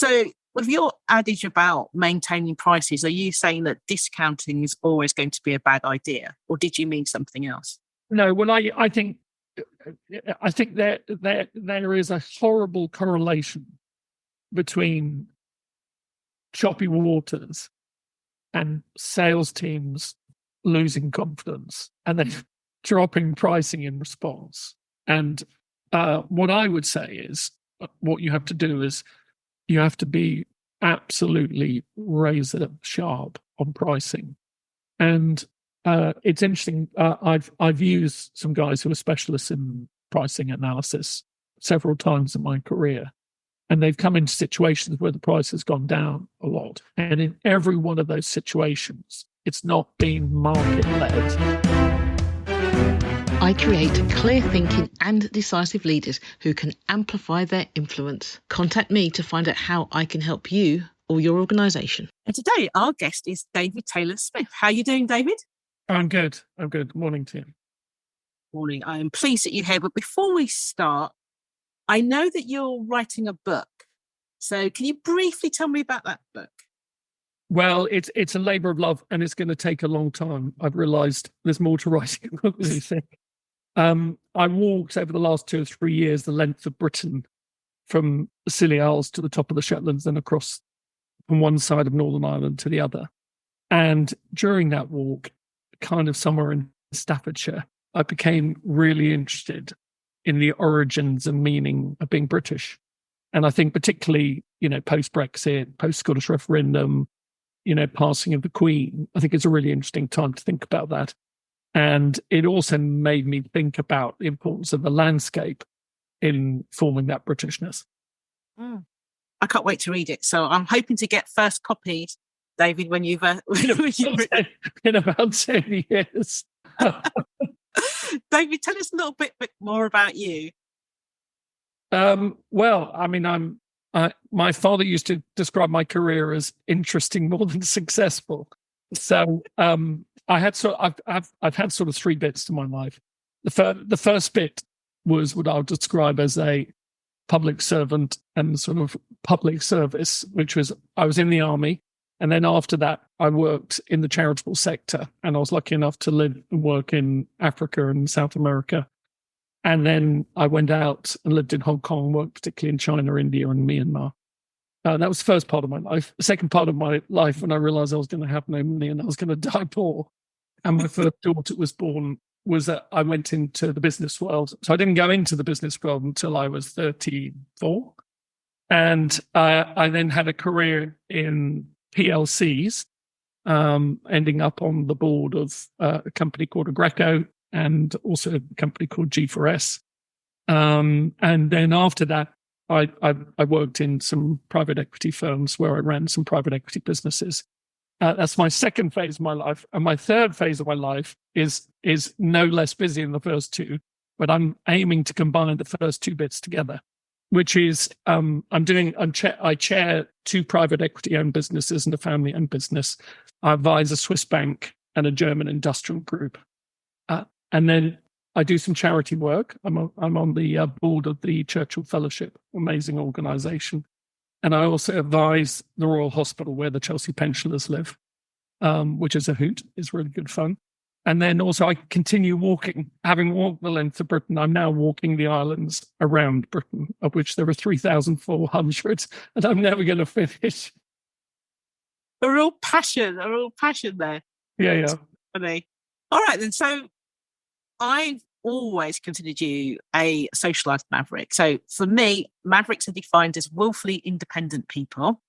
So with your adage about maintaining prices, are you saying that discounting is always going to be a bad idea, or did you mean something else? No, well, I think there is a horrible correlation between choppy waters and sales teams losing confidence and then dropping pricing in response. And what I would say is what you have to do is you have to be absolutely razor sharp on pricing. And it's interesting. I've used some guys who are specialists in pricing analysis several times in my career. And they've come into situations where the price has gone down a lot. And in every one of those situations, it's not been market-led. I create clear thinking and decisive leaders who can amplify their influence. Contact me to find out how I can help you or your organisation. And today, our guest is David Taylor-Smith. How are you doing, David? I'm good. Good morning to you. Morning. I am pleased that you're here. But before we start, I know that you're writing a book. So can you briefly tell me about that book? Well, it's a labour of love and it's going to take a long time. I've realised there's more to writing a book than you think. I walked over the last 2 or 3 years the length of Britain from the Scilly Isles to the top of the Shetlands and across from one side of Northern Ireland to the other. And during that walk, kind of somewhere in Staffordshire, I became really interested in the origins and meaning of being British. And I think particularly, post-Brexit, post-Scottish referendum, passing of the Queen, I think it's a really interesting time to think about that. And it also made me think about the importance of the landscape in forming that Britishness. I can't wait to read it. So I'm hoping to get first copies, David, when you've in about 10 years. David, tell us a little bit more about you. Well, I mean, my father used to describe my career as interesting more than successful. So I've had sort of 3 bits to my life. The first bit was what I would describe as a public servant and sort of public service, which was I was in the army. And then after that, I worked in the charitable sector, and I was lucky enough to live and work in Africa and South America. And then I went out and lived in Hong Kong, worked particularly in China, India, and Myanmar. That was the first part of my life. The second part of my life, when I realized I was going to have no money and I was going to die poor, and my first daughter was born, was that I went into the business world. So I didn't go into the business world until I was 34. And I then had a career in PLCs, ending up on the board of a company called Agreco and also a company called G4S. And then after that, I worked in some private equity firms where I ran some private equity businesses. That's my second phase of my life. And my third phase of my life is no less busy than the first 2, but I'm aiming to combine the first 2 bits together, which is I chair 2 private equity owned businesses and a family owned business. I advise a Swiss bank and a German industrial group. And then I do some charity work. I'm on the board of the Churchill Fellowship, amazing organisation. And I also advise the Royal Hospital where the Chelsea pensioners live, which is a hoot. It's really good fun. And then also I continue walking. Having walked the length of Britain, I'm now walking the islands around Britain, of which there are 3,400, and I'm never going to finish. A real passion there. Yeah. Funny. All right, then. So I've always considered you a socialised maverick. So for me, mavericks are defined as willfully independent people,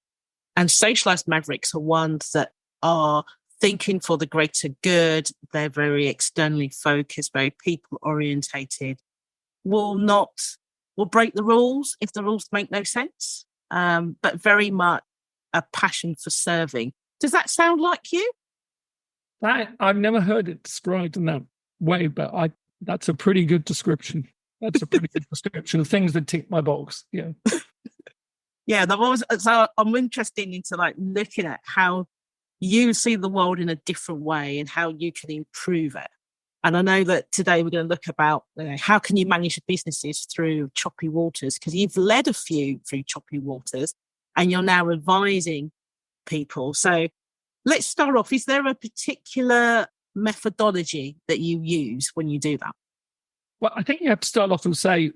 and socialised mavericks are ones that are thinking for the greater good. They're very externally focused, very people orientated, will break the rules if the rules make no sense, but very much a passion for serving. Does that sound like you? I've never heard it described in that way, but that's a pretty good description. That's a pretty good description of things that tick my box. Yeah. Yeah, so I'm interested into looking at how you see the world in a different way and how you can improve it. And I know that today we're going to look about how can you manage businesses through choppy waters, because you've led a few through choppy waters. and you're now advising people. So let's start off. Is there a particular methodology that you use when you do that? Well, I think you have to start off and say,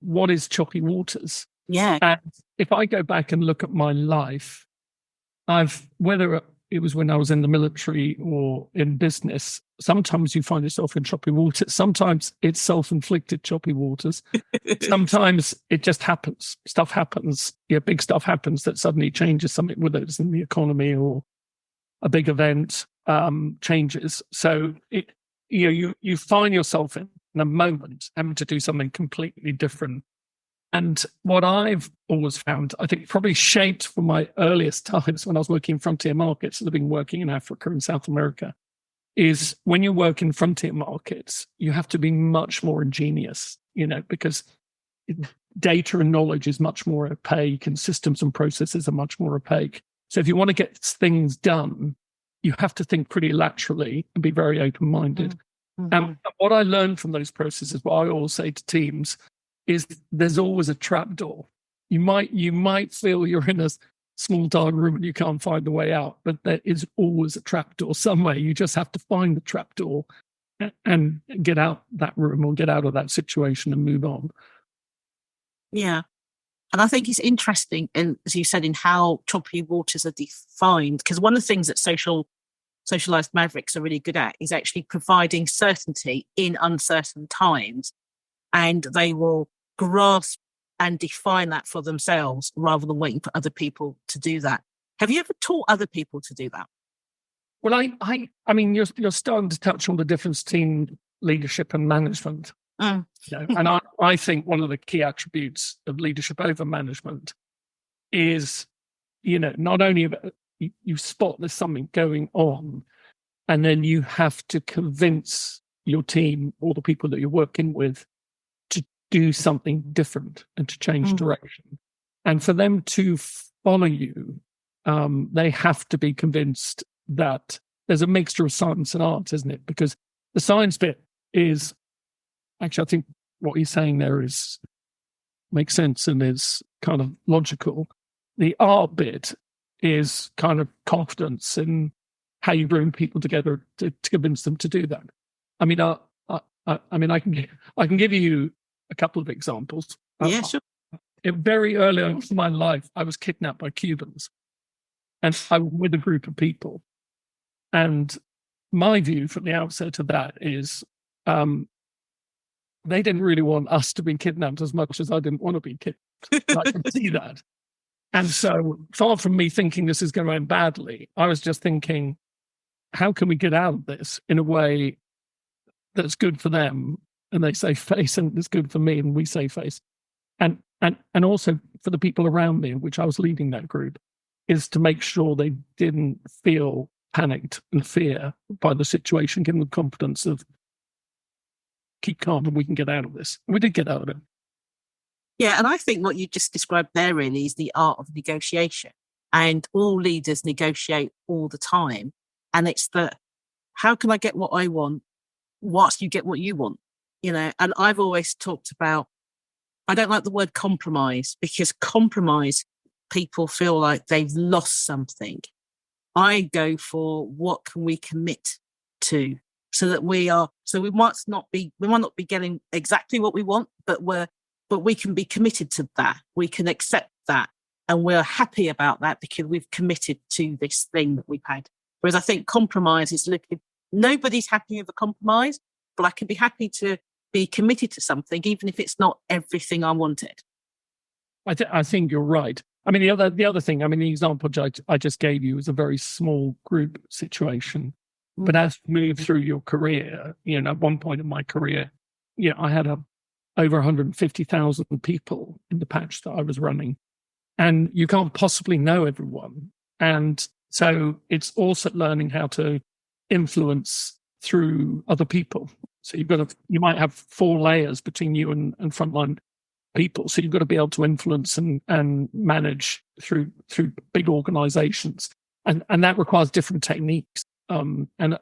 what is choppy waters? Yeah. And if I go back and look at my life, whether it was when I was in the military or in business, sometimes you find yourself in choppy waters. Sometimes it's self-inflicted choppy waters. Sometimes it just happens. Stuff happens. Big stuff happens that suddenly changes something, whether it's in the economy or a big event changes. So you find yourself in a moment having to do something completely different. And what I've always found, I think probably shaped from my earliest times when I was working in frontier markets, I've been working in Africa and South America, is when you work in frontier markets, you have to be much more ingenious, because data and knowledge is much more opaque and systems and processes are much more opaque. So if you want to get things done, you have to think pretty laterally and be very open-minded. Mm-hmm. And what I learned from those processes, what I always say to teams, is there's always a trapdoor. You might feel you're in a small dark room and you can't find the way out, but there is always a trapdoor somewhere. You just have to find the trapdoor and get out that room or get out of that situation and move on. Yeah. And I think it's interesting, and as you said, in how choppy waters are defined, because one of the things that socialized mavericks are really good at is actually providing certainty in uncertain times. And they will grasp and define that for themselves rather than waiting for other people to do that. Have you ever taught other people to do that? Well, I mean, you're starting to touch on the difference between leadership and management. And I think one of the key attributes of leadership over management is, not only you spot there's something going on, and then you have to convince your team or the people that you're working with to do something different and to change direction. And for them to follow you, they have to be convinced that there's a mixture of science and art, isn't it? Because the science bit is, actually, I think what he's saying there makes sense and is kind of logical. The art bit is kind of confidence in how you bring people together to convince them to do that. I mean, I can give you a couple of examples. Yeah, sure. Very early on in my life, I was kidnapped by Cubans, and I was with a group of people. And my view from the outset of that is, they didn't really want us to be kidnapped as much as I didn't want to be kidnapped. I can see that. And so, far from me thinking this is going to end badly, I was just thinking, how can we get out of this in a way that's good for them and they save face, and it's good for me and we save face? And also for the people around me, which I was leading that group, is to make sure they didn't feel panicked and fear by the situation, give them the confidence of keep calm and we can get out of this. We did get out of it. Yeah, and I think what you just described there really is the art of negotiation. And all leaders negotiate all the time. And it's how can I get what I want whilst you get what you want? And I've always talked about, I don't like the word compromise, because compromise, people feel like they've lost something. I go for what can we commit to, so that we might not be getting exactly what we want, but we can be committed to that. We can accept that, and we're happy about that because we've committed to this thing that we've had. Whereas I think compromise is nobody's happy with a compromise, but I can be happy to be committed to something, even if it's not everything I wanted. I think you're right. I mean, the other thing, the example I just gave you is a very small group situation. But as you move through your career, at one point in my career, I had over 150,000 people in the patch that I was running. And you can't possibly know everyone. And so it's also learning how to influence through other people. So you might have 4 layers between you and frontline people. So you've got to be able to influence and manage through big organizations. And that requires different techniques. And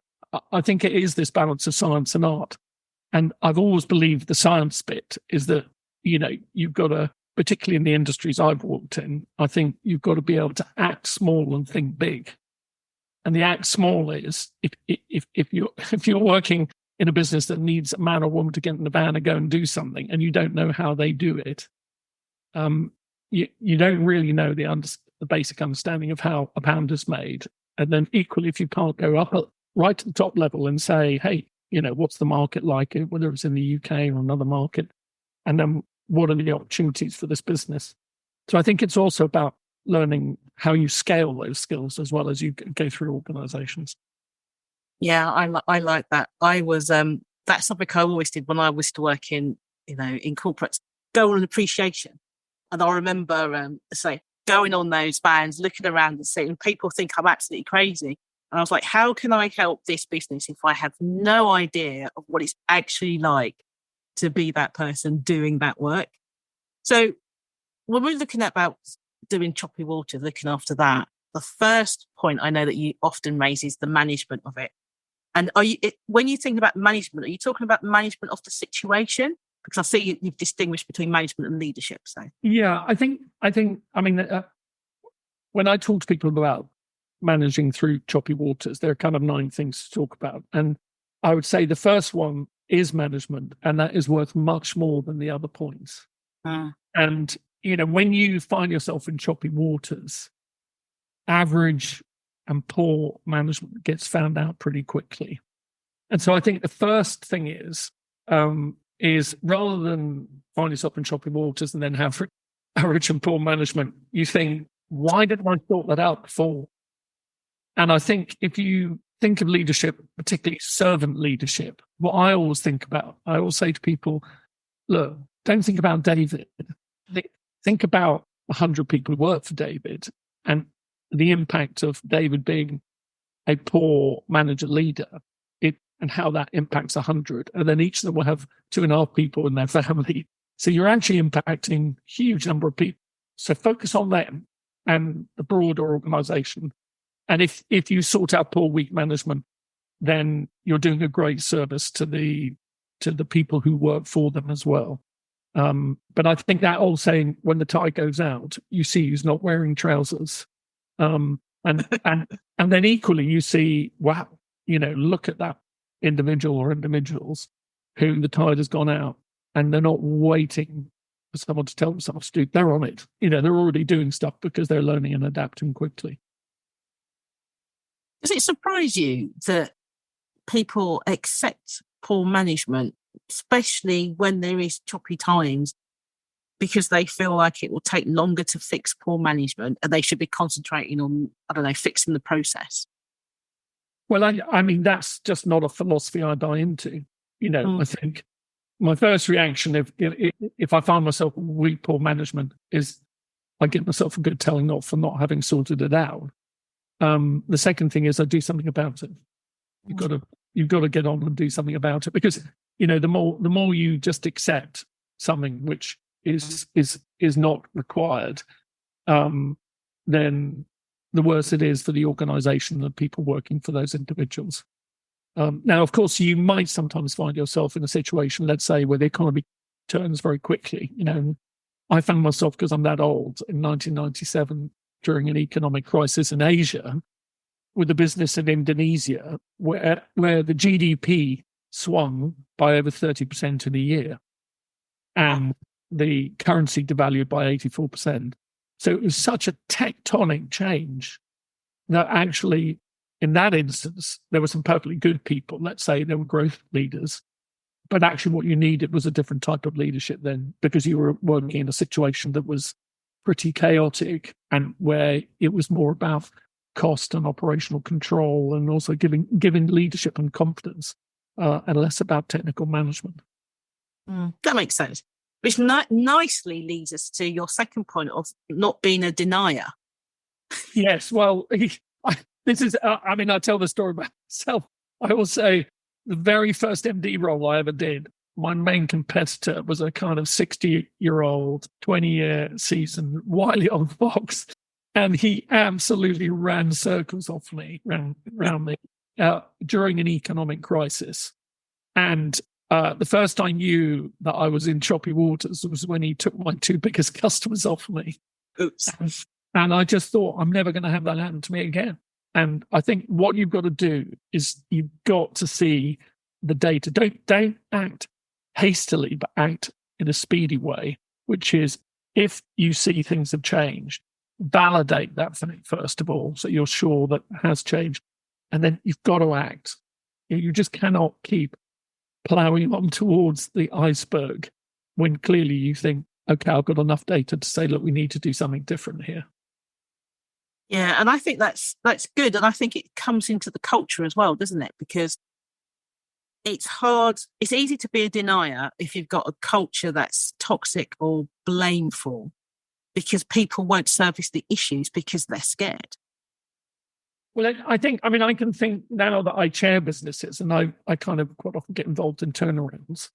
I think it is this balance of science and art. And I've always believed the science bit is that, you've got to particularly in the industries I've worked in, I think you've got to be able to act small and think big. And the act small is if you're working in a business that needs a man or woman to get in the van and go and do something, and you don't know how they do it, you don't really know the basic understanding of how a pound is made. And then equally, if you can't go up right to the top level and say, hey, what's the market like, whether it's in the UK or another market, and then what are the opportunities for this business? So I think it's also about learning how you scale those skills as well as you go through organizations. Yeah, I like that. I was that's something I always did when I was to work in in corporates. Go on appreciation, and I remember going on those vans, looking around and seeing people think I'm absolutely crazy. And I was like, how can I help this business if I have no idea of what it's actually like to be that person doing that work? So when we're looking about doing choppy water, looking after that, the first point I know that you often raise is the management of it. And when you think about management, are you talking about management of the situation? Because I see you've distinguished between management and leadership. So yeah, I think when I talk to people about managing through choppy waters, there are kind of 9 things to talk about, and I would say the first one is management, and that is worth much more than the other points. And when you find yourself in choppy waters, average and poor management gets found out pretty quickly. And so I think the first thing is rather than find yourself in choppy waters and then have average and poor management, you think, why didn't I sort that out before? And I think if you think of leadership, particularly servant leadership, what I always think about, I always say to people, look, don't think about David. Think about 100 people who work for David and the impact of David being a poor manager leader, and how that impacts 100. And then each of them will have 2.5 people in their family. So you're actually impacting a huge number of people. So focus on them and the broader organization. And if you sort out poor, weak management, then you're doing a great service to the people who work for them as well. But I think that old saying, when the tide goes out, you see who's not wearing trousers. And then equally you see, wow, look at that individual or individuals who the tide has gone out and they're not waiting for someone to tell them something to do. They're on it. They're already doing stuff because they're learning and adapting quickly. Does it surprise you that people accept poor management, especially when there is choppy times, because they feel like it will take longer to fix poor management and they should be concentrating on, fixing the process? Well, I mean, that's just not a philosophy I buy into. I think my first reaction, if I find myself with poor management, is I give myself a good telling off for not having sorted it out. The second thing is I do something about it. You've got to get on and do something about it, because the more you just accept something which is not required, then the worse it is for the organization and the people working for those individuals. Now, of course, you might sometimes find yourself in a situation, let's say, where the economy turns very quickly. I found myself, because I'm that old, in 1997 during an economic crisis in Asia with a business in Indonesia where the GDP swung by over 30% in a year and the currency devalued by 84%. So it was such a tectonic change that actually, in that instance, there were some perfectly good people. Let's say there were growth leaders, but actually what you needed was a different type of leadership then, because you were working in a situation that was pretty chaotic and where it was more about cost and operational control and also giving leadership and confidence and less about technical management. That makes sense. Which nicely leads us to your second point of not being a denier. Yes, well, I tell the story about myself. I will say the very first MD role I ever did, my main competitor was a kind of 60-year-old, 20-year seasoned, wily old fox. And he absolutely ran circles off me, around me during an economic crisis. And the first I knew that I was in choppy waters was when he took my two biggest customers off me. Oops. And I just thought, I'm never going to have that happen to me again. And I think what you've got to do is you've got to see the data. Don't act hastily, but act in a speedy way, which is if you see things have changed, validate that thing first of all, so you're sure that it has changed. And then you've got to act. You just cannot keep ploughing on towards the iceberg when clearly you think, okay, I've got enough data to say, look, we need to do something different here. Yeah, and I think that's good. And I think it comes into the culture as well, doesn't it? Because it's hard. It's easy to be a denier if you've got a culture that's toxic or blameful, because people won't service the issues because they're scared. Well, I can think now that I chair businesses and I kind of quite often get involved in turnarounds.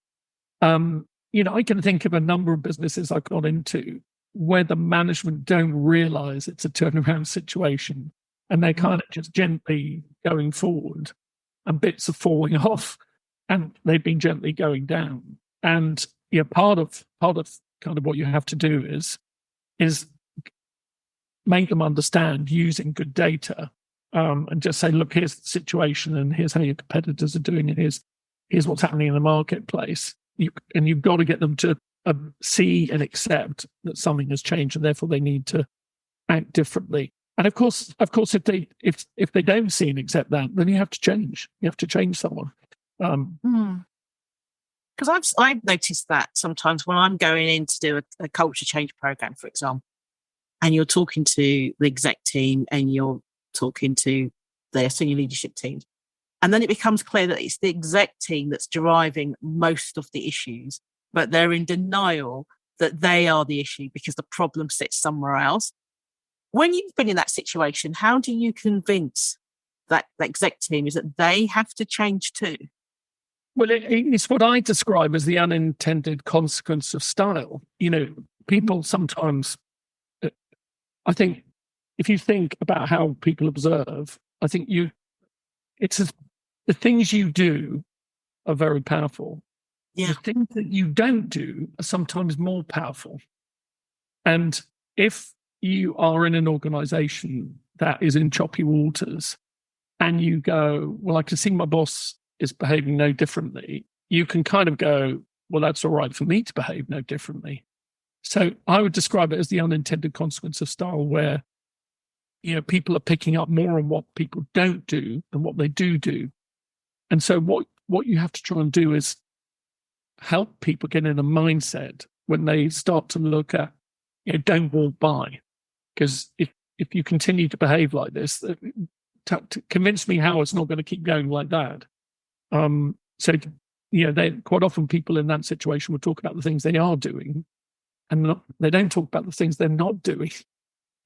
I can think of a number of businesses I've got into where the management don't realize it's a turnaround situation and they're kind of just gently going forward and bits are falling off and they've been gently going down. And part of kind of what you have to do is make them understand using good data, and just say, look, here's the situation and here's how your competitors are doing it. Here's what's happening in the marketplace. You've got to get them to see and accept that something has changed and therefore they need to act differently. And of course, if they don't see and accept that, then you have to change. You have to change someone. Because I've noticed that sometimes when I'm going in to do a culture change program, for example, and you're talking to the exec team and you're talking to their senior leadership teams, and then it becomes clear that it's the exec team that's driving most of the issues, but they're in denial that they are the issue because the problem sits somewhere else. When you've been in that situation, how do you convince that the exec team is that they have to change too? Well, it's what I describe as the unintended consequence of style. People sometimes, I think, if you think about how people observe, I think the things you do are very powerful. Yeah. The things that you don't do are sometimes more powerful. And if you are in an organization that is in choppy waters and you go, well, I can see my boss is behaving no differently, you can kind of go, well, that's all right for me to behave no differently. So I would describe it as the unintended consequence of style, where people are picking up more on what people don't do than what they do. And so what you have to try and do is help people get in a mindset when they start to look at, don't walk by. Because if you continue to behave like this, to convince me how it's not going to keep going like that. They quite often people in that situation will talk about the things they are doing, and they don't talk about the things they're not doing.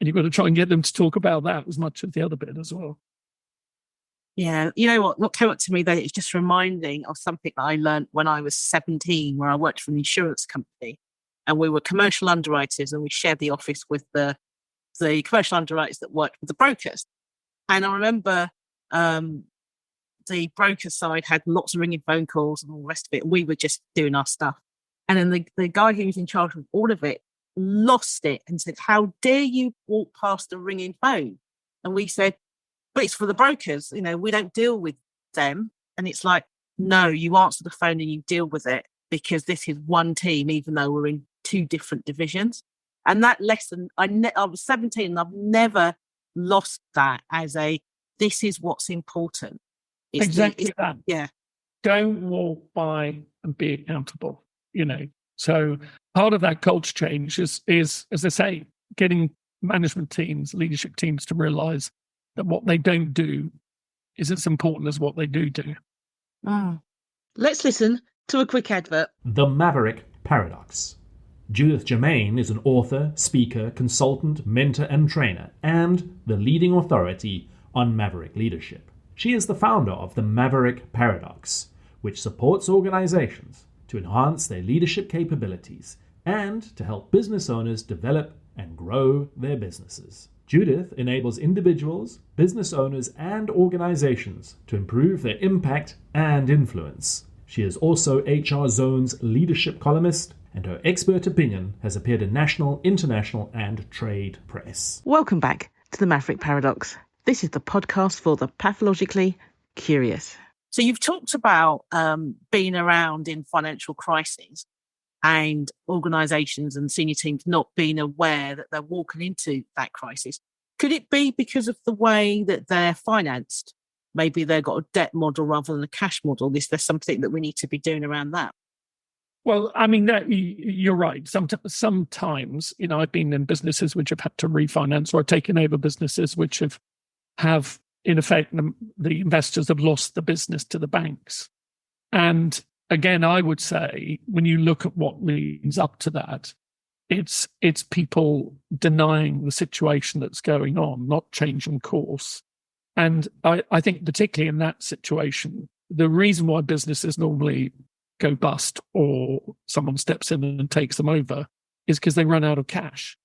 And you've got to try and get them to talk about that as much as the other bit as well. Yeah. You know what came up to me then, it's just reminding of something that I learned when I was 17, where I worked for an insurance company and we were commercial underwriters and we shared the office with the commercial underwriters that worked with the brokers. And I remember the broker side had lots of ringing phone calls and all the rest of it. We were just doing our stuff. And then the guy who was in charge of all of it lost it and said, how dare you walk past a ringing phone? And we said, but it's for the brokers, we don't deal with them. And it's like, no, you answer the phone and you deal with it, because this is one team, even though we're in two different divisions. And that lesson, I was 17 and I've never lost that as this is what's important. Exactly that. Yeah. Don't walk by and be accountable, So part of that culture change is, as I say, getting management teams, leadership teams to realize that what they don't do is as important as what they do. Let's listen to a quick advert. The Maverick Paradox. Judith Germain is an author, speaker, consultant, mentor and trainer, and the leading authority on Maverick leadership. She is the founder of the Maverick Paradox, which supports organizations to enhance their leadership capabilities and to help business owners develop and grow their businesses. Judith enables individuals, business owners, and organizations to improve their impact and influence She is also HR Zone's leadership columnist, and her expert opinion has appeared in national, international, and trade press. Welcome back to the Maverick Paradox. This is the podcast for the pathologically curious. So you've talked about being around in financial crises and organisations and senior teams not being aware that they're walking into that crisis. Could it be because of the way that they're financed? Maybe they've got a debt model rather than a cash model. Is there something that we need to be doing around that? Well, I mean, you're right. Sometimes, I've been in businesses which have had to refinance, or taken over businesses which have in effect, the investors have lost the business to the banks. And again, I would say, when you look at what leads up to that, it's people denying the situation that's going on, not changing course. And I think particularly in that situation, the reason why businesses normally go bust or someone steps in and takes them over is because they run out of cash.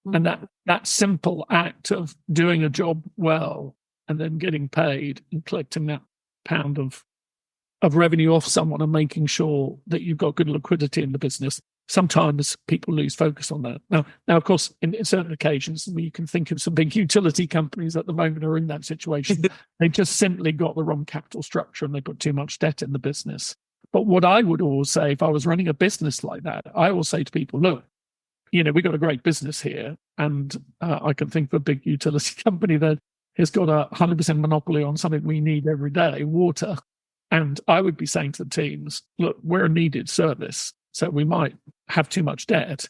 Mm-hmm. And that simple act of doing a job well and then getting paid and collecting that pound of revenue off someone and making sure that you've got good liquidity in the business, sometimes people lose focus on that. Now, of course, in certain occasions, you can think of some big utility companies at the moment are in that situation. They just simply got the wrong capital structure and they've got too much debt in the business. But what I would always say, if I was running a business like that, I will say to people, look, we've got a great business here. And I can think of a big utility company that has got a 100% monopoly on something we need every day, water. And I would be saying to the teams, look, we're a needed service. So we might have too much debt,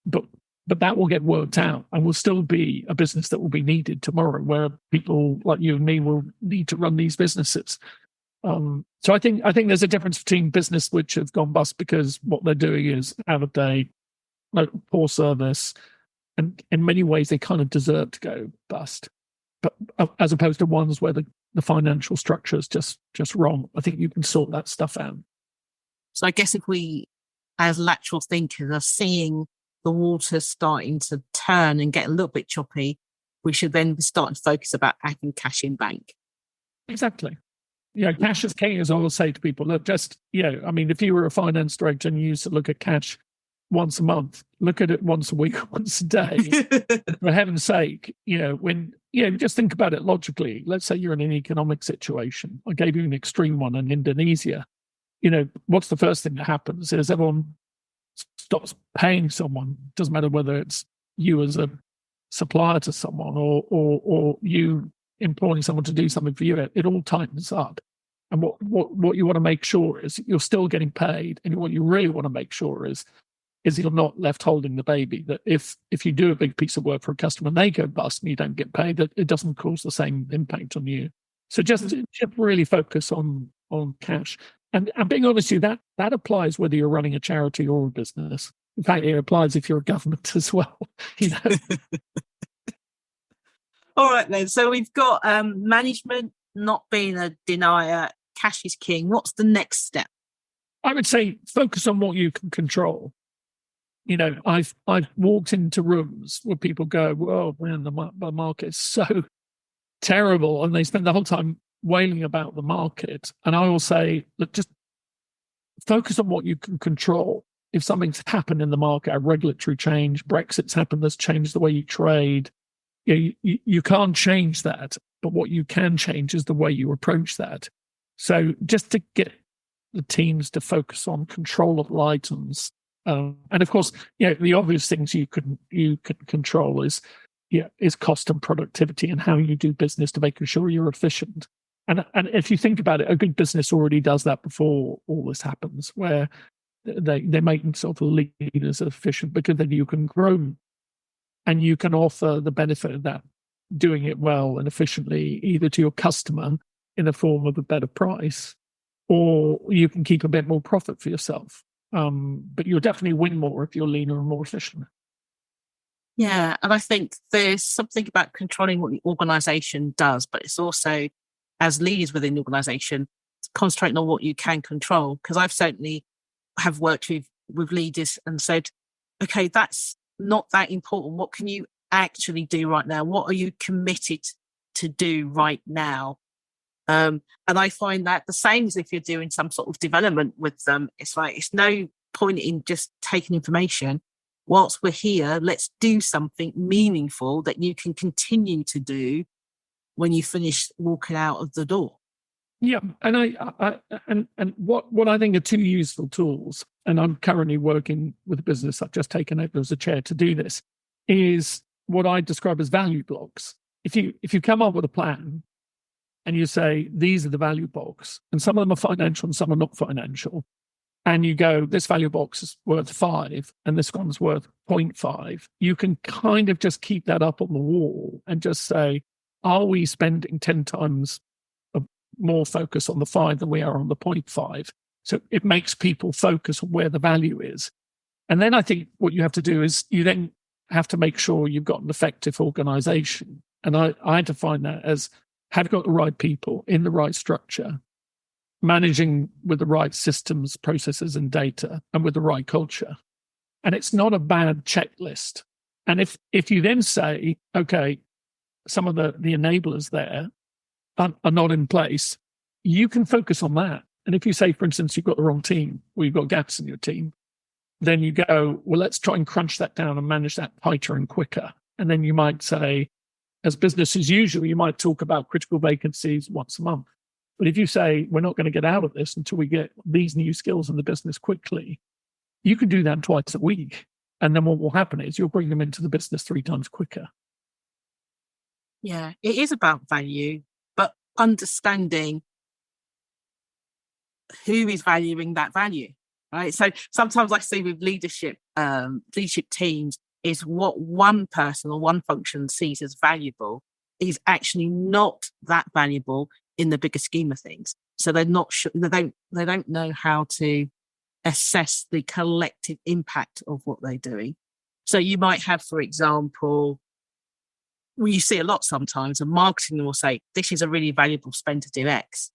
but that will get worked out and will still be a business that will be needed tomorrow, where people like you and me will need to run these businesses. So I think there's a difference between business which have gone bust because what they're doing is out of date, like poor service, and in many ways they kind of deserve to go bust. But as opposed to ones where the financial structure is just wrong. I think you can sort that stuff out. So I guess if we, as lateral thinkers, are seeing the water starting to turn and get a little bit choppy, we should then start to focus about having cash in bank. Exactly. Cash is king, as I always say to people. Look, if you were a finance director and you used to look at cash once a month, look at it once a week, once a day. For heaven's sake, just think about it logically. Let's say you're in an economic situation. I gave you an extreme one in Indonesia. What's the first thing that happens is everyone stops paying someone. Doesn't matter whether it's you as a supplier to someone or you employing someone to do something for you. It all tightens up. And what you want to make sure is you're still getting paid. And what you really want to make sure is you're not left holding the baby. That if you do a big piece of work for a customer and they go bust and you don't get paid, that it doesn't cause the same impact on you. So just really focus on cash. And being honest with you, that applies whether you're running a charity or a business. In fact, it applies if you're a government as well. All right, then. So we've got management not being a denier. Cash is king. What's the next step? I would say focus on what you can control. I've walked into rooms where people go, "Whoa, man, the market is so terrible," and they spend the whole time wailing about the market. And I will say, look, just focus on what you can control. If something's happened in the market, a regulatory change, Brexit's happened, that's changed the way you trade. You can't change that, but what you can change is the way you approach that. So just to get the teams to focus on controllable items. And of course, the obvious things you can control is cost and productivity and how you do business to make sure you're efficient. And if you think about it, a good business already does that before all this happens, where they make themselves leaders efficient, because then you can grow and you can offer the benefit of that, doing it well and efficiently, either to your customer in the form of a better price, or you can keep a bit more profit for yourself. But you'll definitely win more if you're leaner and more efficient. Yeah, and I think there's something about controlling what the organisation does, but it's also, as leaders within the organisation, concentrating on what you can control. Because I've certainly have worked with leaders and said, okay, that's not that important. What can you actually do right now? What are you committed to do right now? And I find that the same as if you're doing some sort of development with them. It's like, it's no point in just taking information. Whilst we're here, let's do something meaningful that you can continue to do when you finish walking out of the door. Yeah, and and what I think are two useful tools, and I'm currently working with a business I've just taken over as a chair to do this, is what I describe as value blocks. If you come up with a plan and you say these are the value blocks, and some of them are financial and some are not financial, and you go, this value box is worth 5 and this one's worth 0.5, you can kind of just keep that up on the wall and just say, are we spending 10 times more focus on the 5 than we are on the 0.5? So it makes people focus on where the value is. And then I think what you have to do is you then have to make sure you've got an effective organization. And I define that as, have you got the right people in the right structure, managing with the right systems, processes, and data, and with the right culture. And it's not a bad checklist. And if you then say, okay, some of the enablers there are not in place, you can focus on that. And if you say, for instance, you've got the wrong team, or you've got gaps in your team, then you go, well, let's try and crunch that down and manage that tighter and quicker. And then you might say, as business as usual, you might talk about critical vacancies once a month. But if you say, we're not going to get out of this until we get these new skills in the business quickly, you can do that twice a week. And then what will happen is you'll bring them into the business 3 times quicker. Yeah, it is about value, but understanding who is valuing that value, right? So sometimes I see with leadership teams is what one person or one function sees as valuable is actually not that valuable in the bigger scheme of things. So they're not sure, they don't know how to assess the collective impact of what they're doing. So you might have, for example, you see a lot sometimes, and marketing will say, this is a really valuable spend to do X.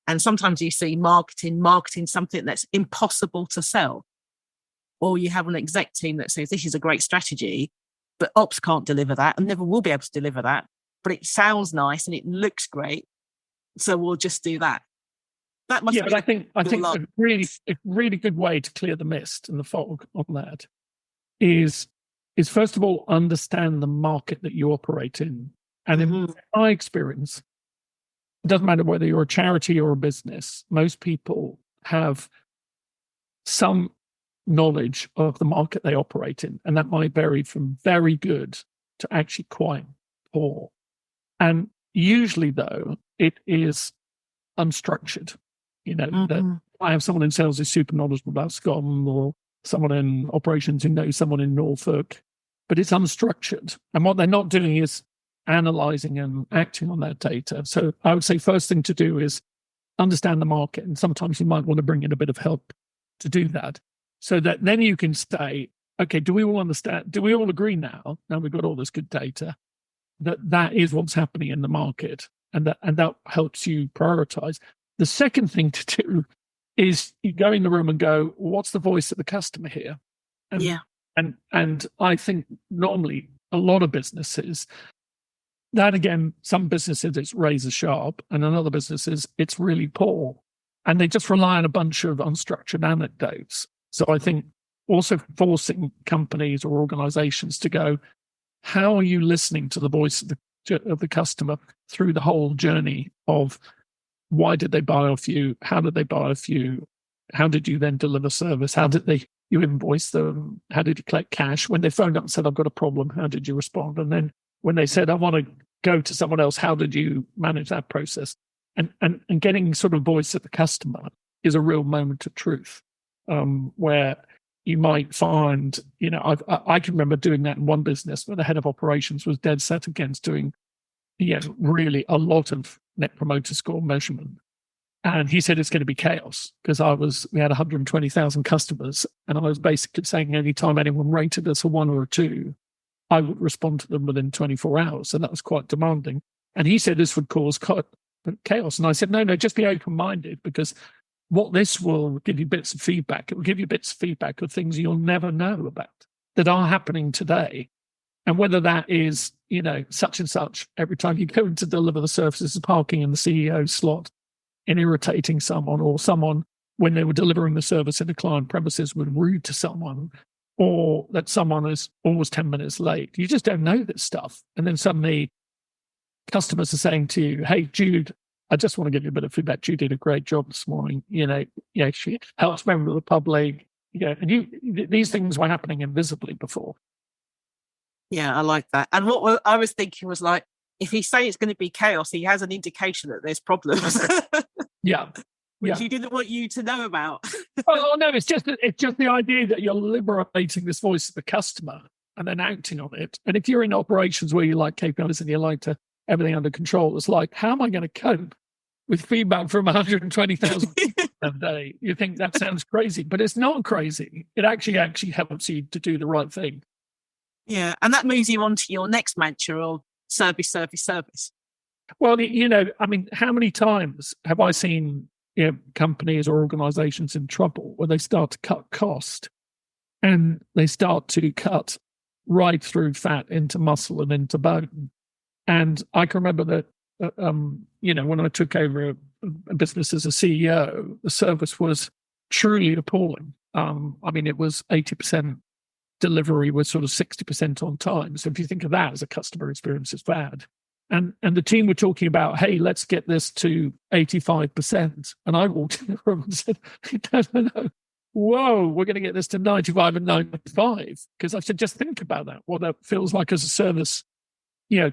And sometimes you see marketing something that's impossible to sell. Or you have an exec team that says, this is a great strategy, but ops can't deliver that and never will be able to deliver that. But it sounds nice and it looks great, so we'll just do that. That must but I think a really good way to clear the mist and the fog on that is first of all, understand the market that you operate in. And in my experience, it doesn't matter whether you're a charity or a business, most people have some knowledge of the market they operate in. And that might vary from very good to actually quite poor. And usually, though, it is unstructured. That I have someone in sales who's super knowledgeable about Scotland, or someone in operations who knows someone in Norfolk, but it's unstructured. And what they're not doing is analyzing and acting on that data. So I would say first thing to do is understand the market. And sometimes you might want to bring in a bit of help to do that, so that then you can say, okay, do we all understand? Do we all agree now we've got all this good data, that is what's happening in the market, and that helps you prioritize. The second thing to do is you go in the room and go, what's the voice of the customer here? And I think normally a lot of businesses, that again, some businesses it's razor sharp, and in other businesses it's really poor, and they just rely on a bunch of unstructured anecdotes. So I think also forcing companies or organizations to go, how are you listening to the voice of the customer through the whole journey of why did they buy off you? How did they buy off you? How did you then deliver service? How did you invoice them? How did you collect cash? When they phoned up and said, I've got a problem, how did you respond? And then when they said, I want to go to someone else, how did you manage that process? And getting sort of voice of the customer is a real moment of truth, where you might find, I can remember doing that in one business where the head of operations was dead set against doing, really a lot of net promoter score measurement. And he said it's going to be chaos because we had 120,000 customers, and I was basically saying anytime anyone rated us a 1 or a 2, I would respond to them within 24 hours. So that was quite demanding. And he said this would cause chaos. And I said, no, just be open-minded, because what this will give you bits of feedback. It will give you bits of feedback of things you'll never know about that are happening today. And whether that is such and such every time you go to deliver the services, parking in the CEO slot and irritating someone, or someone when they were delivering the service in a client premises were rude to someone, or that someone is always 10 minutes late. You just don't know this stuff. And then suddenly customers are saying to you, hey, Jude, I just want to give you a bit of feedback. Jude did a great job this morning. She helps members of the public. And these things were happening invisibly before. Yeah, I like that. And what I was thinking was like, if he's saying it's going to be chaos, he has an indication that there's problems. Yeah. Which he didn't want you to know about. Oh no, it's just the idea that you're liberating this voice of the customer and then acting on it. And if you're in operations where you like KPIs and you like to everything under control, it's like, how am I going to cope with feedback from 120,000 people a day? You think that sounds crazy, but it's not crazy. It actually helps you to do the right thing. Yeah, and that moves you on to your next mantra of service. Well, how many times have I seen companies or organizations in trouble where they start to cut cost and they start to cut right through fat into muscle and into bone? And I can remember that, when I took over a business as a CEO, the service was truly appalling. It was 80% delivery with sort of 60% on time. So if you think of that as a customer experience, it's bad. And the team were talking about, hey, let's get this to 85%. And I walked in the room and said, no. Whoa, we're going to get this to 95 and 95. Because I said, just think about that, what that feels like as a service.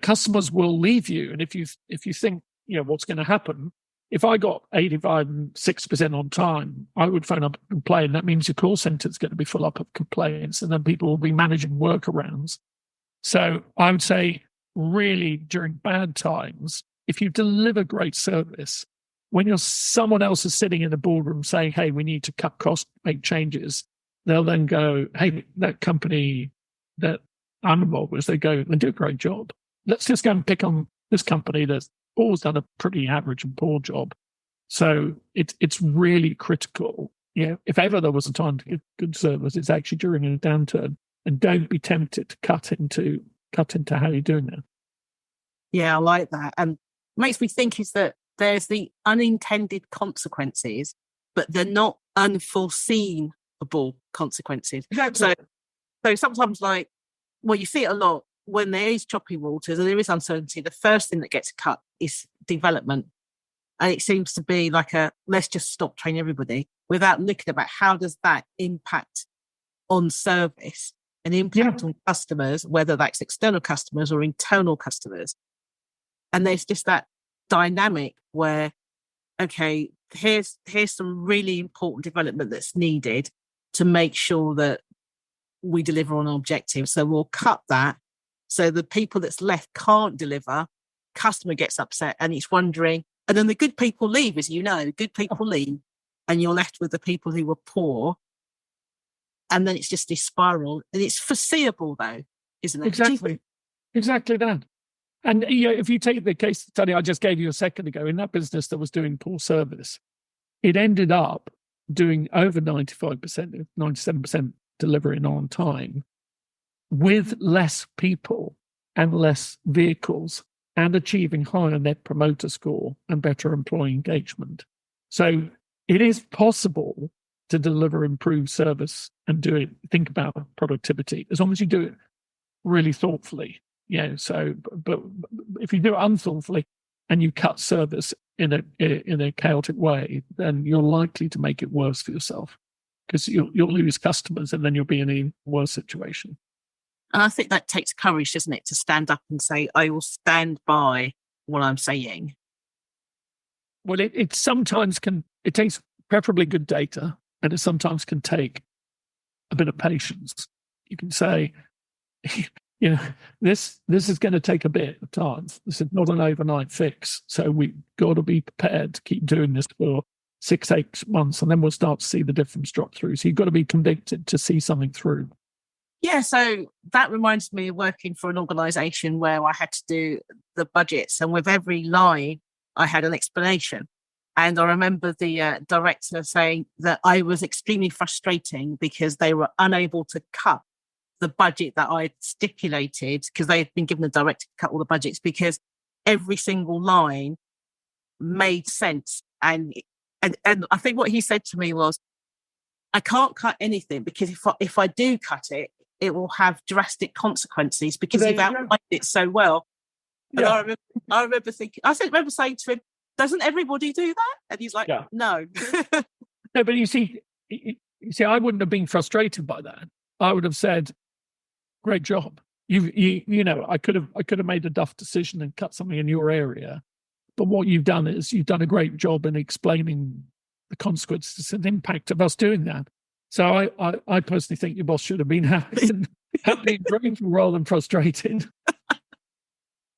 Customers will leave you. And if you think, what's going to happen, if I got 85 and 6% on time, I would phone up and complain. That means your call center is going to be full up of complaints, and then people will be managing workarounds. So I would say, really, during bad times, if you deliver great service, when someone else is sitting in the boardroom saying, hey, we need to cut costs, make changes, they'll then go, hey, that company that I'm involved with, they do a great job. Let's just go and pick on this company that's always done a pretty average and poor job. So it's really critical. If ever there was a time to give good service, it's actually during a downturn. And don't be tempted to cut into how you're doing that. Yeah, I like that. And makes me think is that there's the unintended consequences, but they're not unforeseeable consequences. Exactly. So sometimes you see it a lot when there is choppy waters and there is uncertainty, the first thing that gets cut is development. And it seems to be like let's just stop training everybody without looking about how does that impact on service and impact on customers, whether that's external customers or internal customers. And there's just that dynamic where, okay, here's some really important development that's needed to make sure that we deliver on our objectives. So we'll cut that. So the people that's left can't deliver, customer gets upset and it's wondering, and then the good people leave, as you know, good people leave and you're left with the people who were poor. And then it's just this spiral, and it's foreseeable though, isn't it? Exactly that. And if you take the case study I just gave you a second ago, in that business that was doing poor service, it ended up doing over 95%, 97% delivering on time with less people and less vehicles and achieving higher net promoter score and better employee engagement. So it is possible to deliver improved service and think about productivity, as long as you do it really thoughtfully. But if you do it unthoughtfully and you cut service in a chaotic way, then you're likely to make it worse for yourself, because you'll lose customers and then you'll be in a worse situation. And I think that takes courage, doesn't it, to stand up and say, I will stand by what I'm saying. Well, it sometimes it takes preferably good data, and it sometimes can take a bit of patience. You can say, this is going to take a bit of time. This is not an overnight fix. So we've got to be prepared to keep doing this for 6-8 months, and then we'll start to see the difference drop through. So you've got to be convicted to see something through. Yeah, so that reminds me of working for an organisation where I had to do the budgets, and with every line, I had an explanation. And I remember the director saying that I was extremely frustrating because they were unable to cut the budget that I stipulated, because they had been given the directive to cut all the budgets, because every single line made sense. And I think what he said to me was, I can't cut anything, because if I do cut it, it will have drastic consequences, because you've outlined it so well. And I remember saying to him, doesn't everybody do that? And he's like, no. No, but you see, I wouldn't have been frustrated by that. I would have said, great job. You know, I could have made a duff decision and cut something in your area. But what you've done is you've done a great job in explaining the consequences and impact of us doing that. So I personally think your boss should have been happy and grateful rather than frustrated.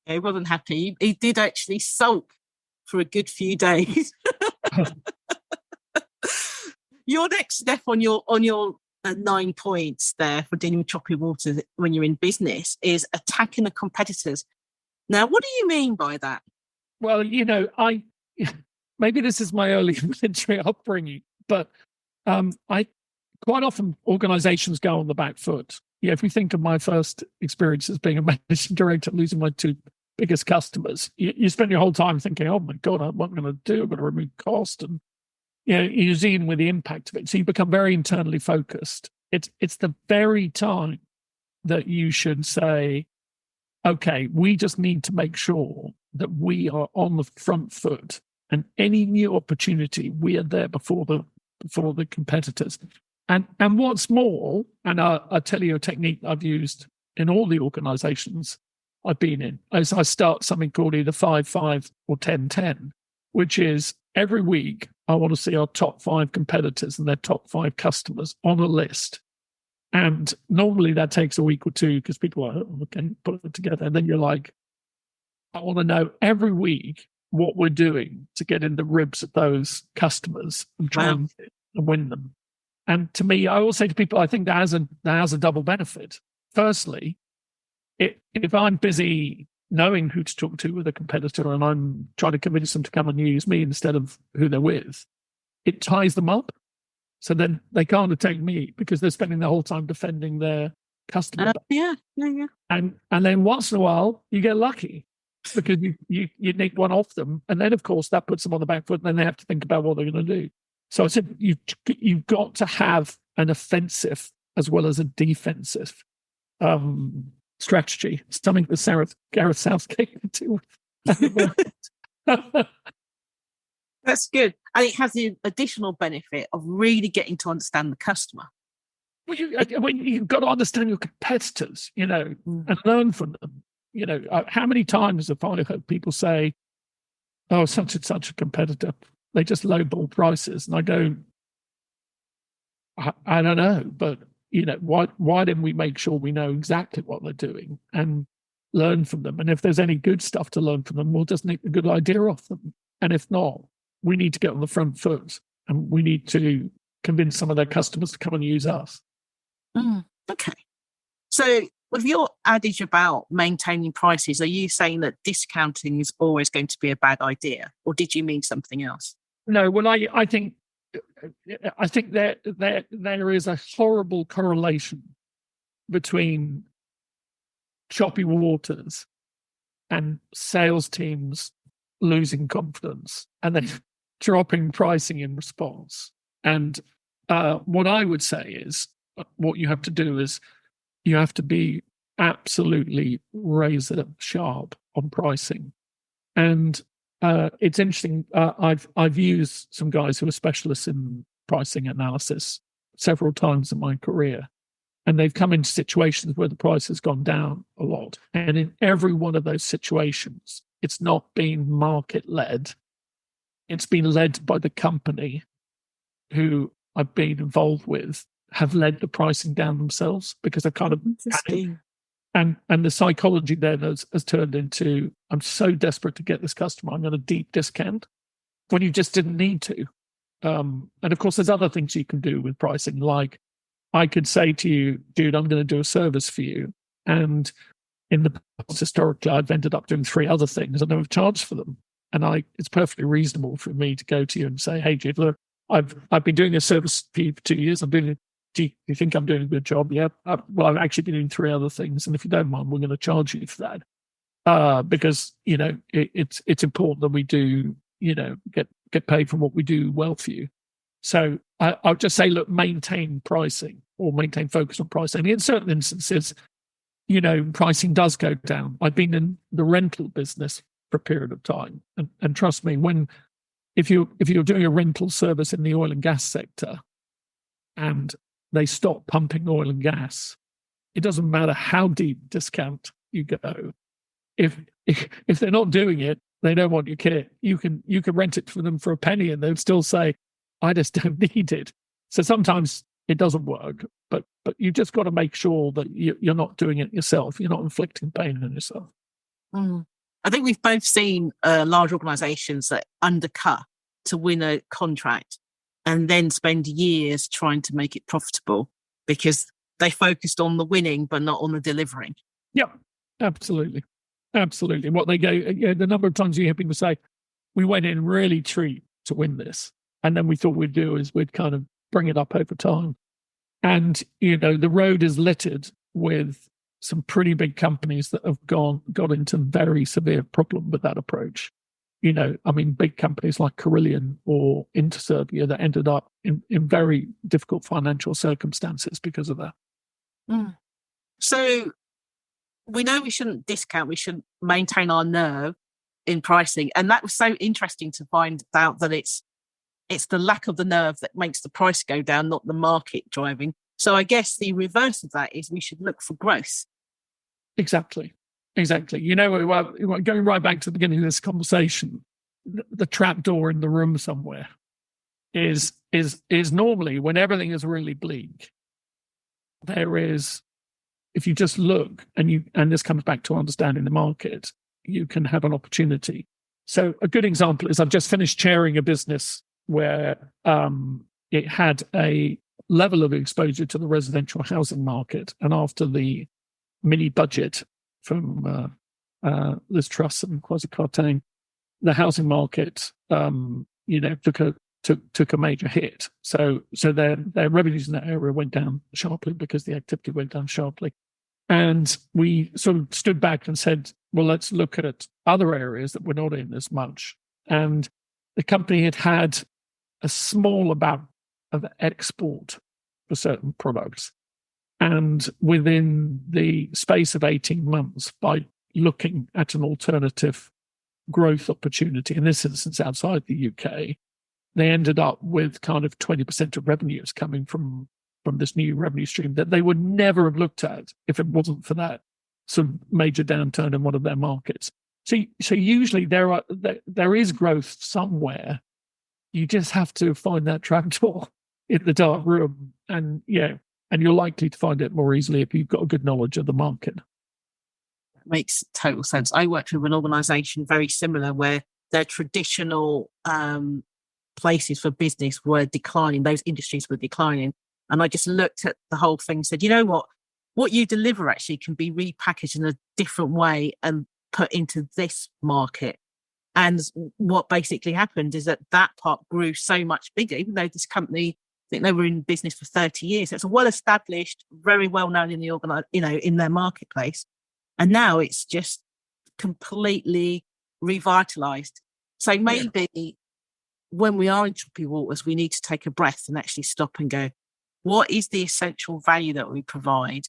Yeah, he wasn't happy. He did actually sulk for a good few days. Your next step on your 9 points there for dealing with choppy waters when you're in business is attacking the competitors. Now, what do you mean by that? Well, you know, maybe this is my early military upbringing, but I quite often organizations go on the back foot. Yeah, if we think of my first experience as being a managing director, losing my 2 biggest customers, you spend your whole time thinking, oh my God, what am I going to do? I'm going to remove cost, and you know, you're dealing with the impact of it. So you become very internally focused. It's the very time that you should say, okay, we just need to make sure that we are on the front foot, and any new opportunity, we are there before the competitors. And what's more, and I'll tell you a technique I've used in all the organizations I've been in, is I start something called either 5-5 or 10-10, which is every week I want to see our top 5 competitors and their top 5 customers on a list. And normally that takes a week or 2 because people are like, oh, okay, put it together. And then you're like, I want to know every week what we're doing to get in the ribs of those customers and try and win them. And to me, I always say to people, I think that has a double benefit. Firstly, if I'm busy knowing who to talk to with a competitor and I'm trying to convince them to come and use me instead of who they're with, it ties them up. So then they can't attack me because they're spending the whole time defending their customer. Yeah. And then once in a while, you get lucky because you nick one off them. And then, of course, that puts them on the back foot and then they have to think about what they're going to do. So I said, you've got to have an offensive as well as a defensive strategy. Something that Gareth Southgate could do. That's good. And it has the additional benefit of really getting to understand the customer. Well, you've got to understand your competitors, you know, and learn from them. You know, how many times have I heard people say, oh, such and such a competitor, they just lowball prices. And I go, I don't know, but, you know, why didn't we make sure we know exactly what they're doing and learn from them? And if there's any good stuff to learn from them, we'll just nick a good idea off them. And if not, we need to get on the front foot and we need to convince some of their customers to come and use us. Okay. So with your adage about maintaining prices, are you saying that discounting is always going to be a bad idea, or did you mean something else? No, well, I think there is a horrible correlation between choppy waters and sales teams losing confidence and then dropping pricing in response. And what I would say is what you have to do is you have to be absolutely razor sharp on pricing. And it's interesting. I've used some guys who are specialists in pricing analysis several times in my career, and they've come into situations where the price has gone down a lot. And in every one of those situations, it's not been market led. It's been led by the company who I've been involved with have led the pricing down themselves because they've kind of Interesting. And the psychology then has turned into, I'm so desperate to get this customer, I'm going to deep discount when you just didn't need to. And of course, there's other things you can do with pricing. Like I could say to you, dude, I'm going to do a service for you. And in the past, historically, I've ended up doing 3 other things and I've charged for them. And it's perfectly reasonable for me to go to you and say, hey, dude, look, I've been doing this service for you for 2 years. I'm doing it do you think I'm doing a good job? Yeah. Well, I've actually been doing 3 other things. And if you don't mind, we're going to charge you for that. Because, it's important that we do, get paid for what we do well for you. So I'll just say, look, maintain pricing or maintain focus on pricing. In certain instances, pricing does go down. I've been in the rental business for a period of time. And trust me, if you're doing a rental service in the oil and gas sector and they stop pumping oil and gas, it doesn't matter how deep discount you go. If they're not doing it, they don't want your kit. You can rent it for them for a penny and they'll still say, I just don't need it. So sometimes it doesn't work, but you just got to make sure that you're not doing it yourself. You're not inflicting pain on yourself. I think we've both seen large organisations that undercut to win a contract and then spend years trying to make it profitable because they focused on the winning but not on the delivering. Yeah, absolutely. Absolutely. What they go, the number of times you hear people say, we went in really cheap to win this. And then we thought we'd do is we'd kind of bring it up over time. And, the road is littered with some pretty big companies that have got into very severe problem with that approach. Big companies like Carillion or Interserbia that ended up in very difficult financial circumstances because of that. So we know we shouldn't discount, we should maintain our nerve in pricing. And that was so interesting to find out that it's the lack of the nerve that makes the price go down, not the market driving. So I guess the reverse of that is we should look for growth. Exactly. Going right back to the beginning of this conversation, the trapdoor in the room somewhere is normally when everything is really bleak. There is, if you just look and this comes back to understanding the market, you can have an opportunity. So a good example is I've just finished chairing a business where it had a level of exposure to the residential housing market. And after the mini budget from Liz Truss and Kwasi Kwarteng, the housing market, took a major hit. So their revenues in that area went down sharply because the activity went down sharply. And we sort of stood back and said, well, let's look at other areas that we're not in as much. And the company had a small amount of export for certain products. And within the space of 18 months, by looking at an alternative growth opportunity, in this instance outside the UK, they ended up with kind of 20% of revenues coming from this new revenue stream that they would never have looked at if it wasn't for that sort of major downturn in one of their markets. So usually there is growth somewhere. You just have to find that trapdoor in the dark room, and you're likely to find it more easily if you've got a good knowledge of the market. Makes total sense. I worked with an organisation very similar where their traditional places for business were declining. Those industries were declining. And I just looked at the whole thing and said, you know what you deliver actually can be repackaged in a different way and put into this market. And what basically happened is that part grew so much bigger, even though this company, I think they were in business for 30 years. It's a well-established, very well-known in the in their marketplace. And now it's just completely revitalized. So maybe when we are in choppy waters, we need to take a breath and actually stop and go, what is the essential value that we provide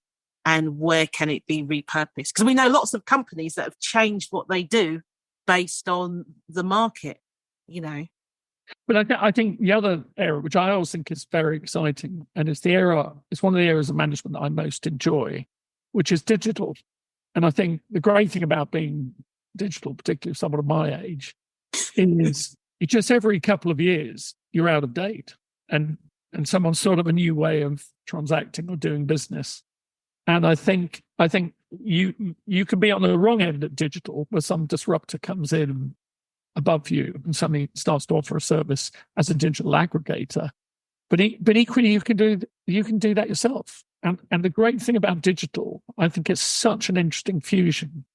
and where can it be repurposed? Because we know lots of companies that have changed what they do based on the market, But I think the other area, which I always think is very exciting, and it's one of the areas of management that I most enjoy, which is digital. And I think the great thing about being digital, particularly someone of my age, is it's just every couple of years you're out of date and someone's sort of a new way of transacting or doing business. And I think you can be on the wrong end of digital where some disruptor comes in above you and suddenly starts to offer a service as a digital aggregator. But equally, you can do that yourself. And the great thing about digital, I think, it's such an interesting fusion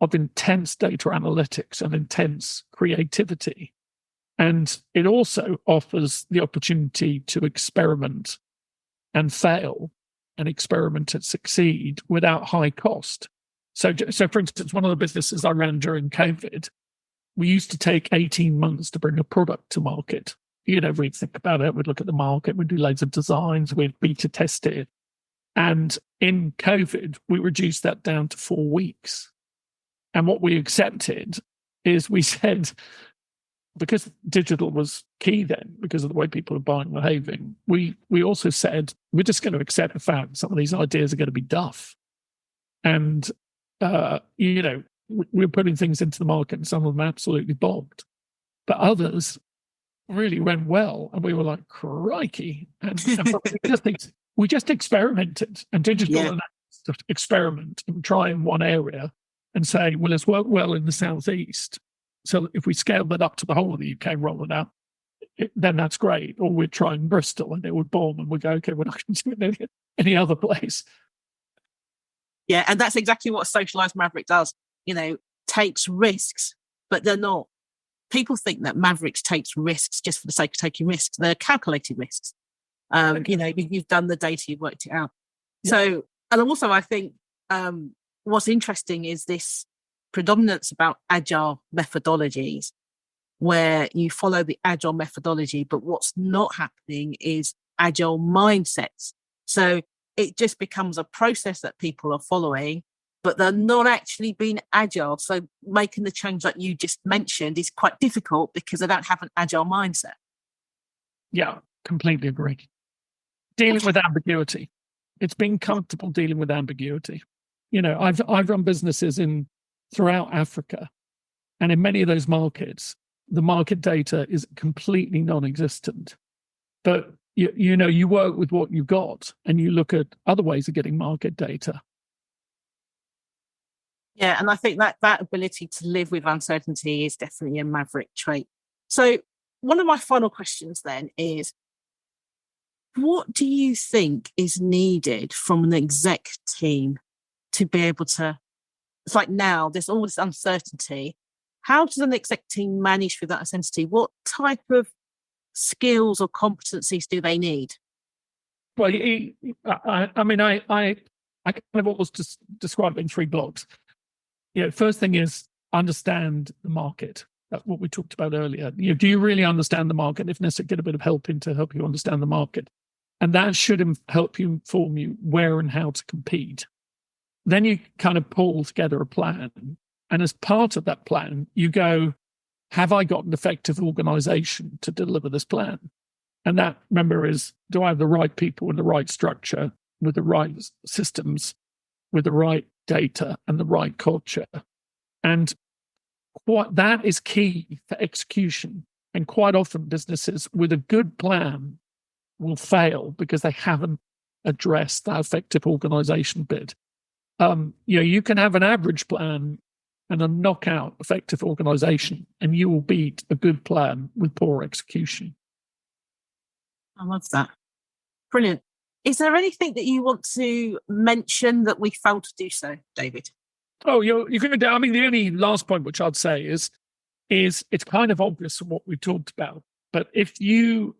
of intense data analytics and intense creativity. And it also offers the opportunity to experiment and fail and experiment and succeed without high cost. So for instance, one of the businesses I ran during COVID, we used to take 18 months to bring a product to market. We'd think about it, we'd look at the market, we'd do loads of designs, we'd beta test it. And in COVID, we reduced that down to 4 weeks. And what we accepted is we said, because digital was key then, because of the way people are buying and behaving, we also said, we're just going to accept the fact some of these ideas are going to be duff. And, we're putting things into the market and some of them absolutely bombed. But others really went well. And we were like, crikey. And we just experimented, and digital and experiment and try in one area and say, well, it's worked well in the Southeast. So if we scale that up to the whole of the UK, roll it out, then that's great. Or we'd try in Bristol and it would bomb, and we go, okay, we're not going to do it in any other place. Yeah, and that's exactly what a socialized maverick does. Takes risks, but they're not. People think that mavericks takes risks just for the sake of taking risks. They're calculated risks. You've done the data, you've worked it out. Yeah. So, and also I think what's interesting is this predominance about agile methodologies, where you follow the agile methodology, but what's not happening is agile mindsets. So it just becomes a process that people are following, but they're not actually being agile. So making the change that you just mentioned is quite difficult because they don't have an agile mindset. Yeah, completely agree. Dealing with ambiguity. It's being comfortable dealing with ambiguity. I've run businesses throughout Africa, and in many of those markets, the market data is completely non-existent. But you work with what you've got, and you look at other ways of getting market data. Yeah, and I think that ability to live with uncertainty is definitely a maverick trait. So one of my final questions then is, what do you think is needed from an exec team to be able to, it's like now there's all this uncertainty. How does an exec team manage through that uncertainty? What type of skills or competencies do they need? Well, I kind of almost describe it in 3 blocks. First thing is understand the market. That's what we talked about earlier. Do you really understand the market? If necessary, get a bit of help in to help you understand the market. And that should help you inform you where and how to compete. Then you kind of pull together a plan. And as part of that plan, you go, have I got an effective organization to deliver this plan? And that, remember, is, do I have the right people in the right structure, with the right systems, with the right data and the right culture? And that is key for execution. And quite often businesses with a good plan will fail because they haven't addressed that effective organization bit. You can have an average plan and a knockout effective organization, and you will beat a good plan with poor execution. I love that. Brilliant. Is there anything that you want to mention that we failed to do so, David? Oh, you're going to do. I mean, the only last point which I'd say is it's kind of obvious from what we've talked about. But if you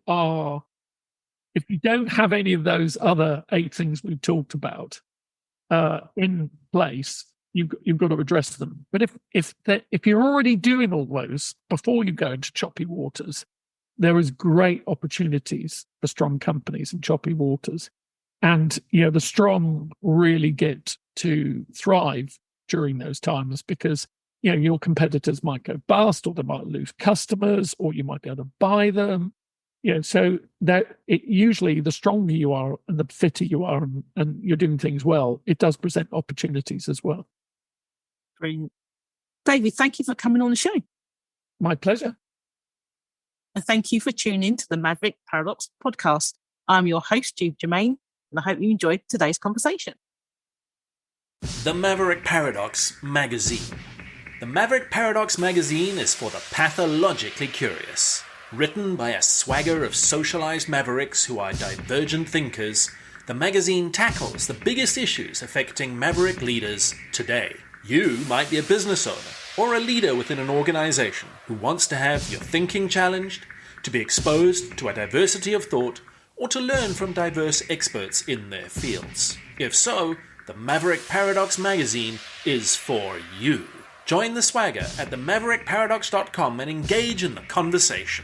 don't have any of those other 8 things we've talked about in place, you've got to address them. But if you're already doing all those before you go into choppy waters, there is great opportunities for strong companies in choppy waters. And, the strong really get to thrive during those times because, your competitors might go bust, or they might lose customers, or you might be able to buy them. So that usually the stronger you are and the fitter you are and you're doing things well, it does present opportunities as well. Brilliant. David, thank you for coming on the show. My pleasure. And thank you for tuning in to the Maverick Paradox podcast. I'm your host, Judith Germain, and I hope you enjoyed today's conversation. The Maverick Paradox Magazine. The Maverick Paradox Magazine is for the pathologically curious. Written by a swagger of socialized mavericks who are divergent thinkers, the magazine tackles the biggest issues affecting maverick leaders today. You might be a business owner or a leader within an organization who wants to have your thinking challenged, to be exposed to a diversity of thought, or to learn from diverse experts in their fields? If so, the Maverick Paradox magazine is for you. Join the swagger at themaverickparadox.com and engage in the conversation.